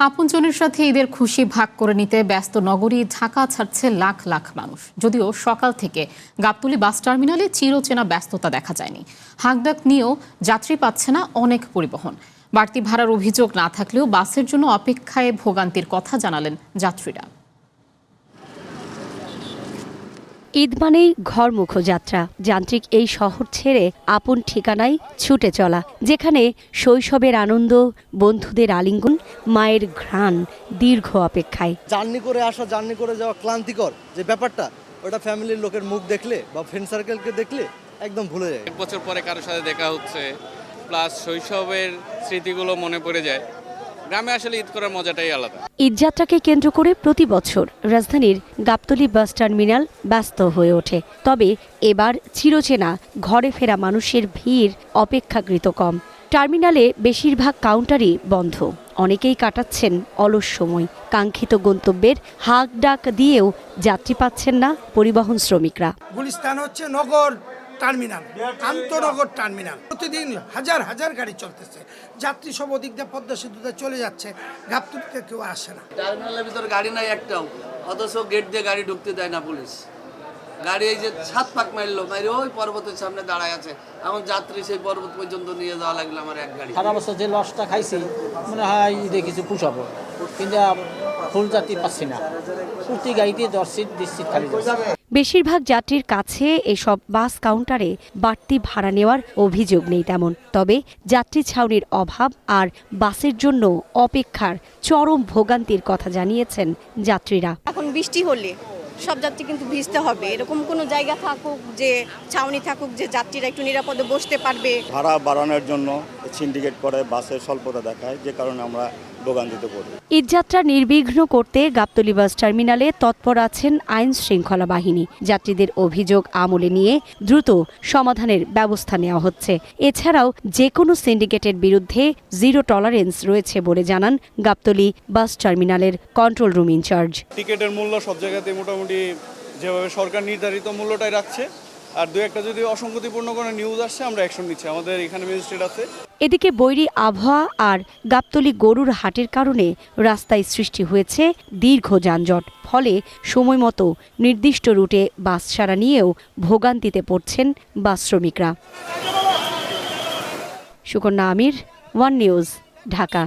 আপনজনের সাথে ঈদের খুশি ভাগ করে নিতে ব্যস্ত নগরী ঢাকা ছাড়ছে লাখ লাখ মানুষ। যদিও সকাল থেকে গাবতলী বাস টার্মিনালে চিরচেনা ব্যস্ততা দেখা যায়নি। হাঁকডাক নিয়েও যাত্রী পাচ্ছে না অনেক পরিবহন। বাড়তি ভাড়ার অভিযোগ না থাকলেও বাসের জন্য অপেক্ষায় ভোগান্তির কথা জানালেন যাত্রীরা। ঈদ মানেই ঘরমুখো যাত্রা। যান্ত্রিক এই শহর ছেড়ে আপন ঠিকানায় ছুটে চলা, যেখানে শৈশবের আনন্দ, বন্ধুদের আলিঙ্গন, মায়ের ঘ্রাণ, দীর্ঘ অপেক্ষায়। জার্নি করে আসা, জার্নি করে যাওয়া ক্লান্তিকর যে ব্যাপারটা, ওটা ফ্যামিলির লোকের মুখ দেখলে বা ফ্রেন্ড সার্কেলকে দেখলে একদম ভুলে যায়। এক বছর পরে কারোর সাথে দেখা হচ্ছে, প্লাস শৈশবের স্মৃতিগুলো মনে পড়ে যায়। গ্রামে আসলে ঈদ করার মজাটাই আলাদা। ঈদযাত্রাকে কেন্দ্র করে প্রতি বছর রাজধানীর গাবতলী বাস টার্মিনাল ব্যস্ত হয়ে ওঠে। তবে এবার চিরচেনা ঘরে ফেরা মানুষের ভিড় অপেক্ষাকৃত কম। টার্মিনালে বেশিরভাগ কাউন্টারই বন্ধ। অনেকেই কাটাচ্ছেন অলস সময়। কাঙ্ক্ষিত গন্তব্যের হাঁক ডাক দিয়েও যাত্রী পাচ্ছেন না পরিবহন শ্রমিকরা। গুলিস্তান হচ্ছে নগর টার্মিনাল, আন্তনগর টার্মিনাল। প্রতিদিন হাজার হাজার গাড়ি চলতেছে, যাত্রী সব ওদিক দিয়ে পদ্মা সেতুতে চলে যাচ্ছে, গাবতলীতে কেউ আসে না। টার্মিনালের ভিতর গাড়ি নাই একটাও, অথচ গেট দিয়ে গাড়ি ঢুকতে দেয় না পুলিশ। গাড়ি এই যে 7 পাক মারলো, মারি ওই পর্বতের সামনে দাঁড়ায় আছে। এখন যাত্রী সেই পর্বত পর্যন্ত নিয়ে যাওয়া লাগলো আমার এক গাড়ি। সারা বছর যে লসটা খাইছি মনে হয় ঈদে কিছু পুষাবো, কিন্তু ফুল যাত্রী পাচ্ছি না। প্রতি গাড়িতে 10 সিট 20 সিট খালি যাচ্ছে। বেশিরভাগ যাত্রীর কাছে এসব বাস কাউন্টারে বাড়তি ভাড়া নেওয়ার অভিযোগ নেই তেমন। তবে যাত্রী ছাউনির অভাব আর বাসের জন্য অপেক্ষার চরম ভোগান্তির কথা জানিয়েছেন যাত্রীরা। এখন বৃষ্টি হলে সব যাত্রী কিন্তু ভিজতে হবে। এরকম কোনো জায়গা থাকুক, যে ছাউনি থাকুক, যে যাত্রীরা একটু নিরাপদে বসতে পারবে। ভাড়া বাড়ানোর জন্য সিন্ডিকেট করে বাসের স্বল্পতা দেখায়, যে কারণে আমরা ভোগান্তিতে পড়ি। ঈদযাত্রা নির্বিঘ্ন করতে গাবতলী বাস টার্মিনালে তৎপর আছেন আইন শৃঙ্খলা বাহিনী। যাত্রীদের অভিযোগ আমলে নিয়ে দ্রুত সমাধানের ব্যবস্থা নেওয়া হচ্ছে। এছাড়াও যে কোনো সিন্ডিকেটের বিরুদ্ধে জিরো টলারেন্স রয়েছে বলে জানান গাবতলী বাস টার্মিনালের কন্ট্রোল রুম ইনচার্জ। টিকিটের মূল্য সব জায়গাতে মোটামুটি যেভাবে সরকার নির্ধারিত মূল্যটাই রাখছে। আর দু একটা যদি অসঙ্গতিপূর্ণ কোনো নিউজ আসছে আমরা অ্যাকশন নিচ্ছি। আমাদের এখানে ম্যাজিস্ট্রেট আছে। এদিকে বৈরী আবহাওয়া আর গাবতলী গরুর হাটের কারণে রাস্তায় সৃষ্টি হয়েছে দীর্ঘ যানজট। ফলে সময়মতো নির্দিষ্ট রুটে বাস ছাড়া নিয়েও ভোগান্তিতে পড়ছেন বাস শ্রমিকরা। সুকন্যা আমির, ওয়ান নিউজ, ঢাকা।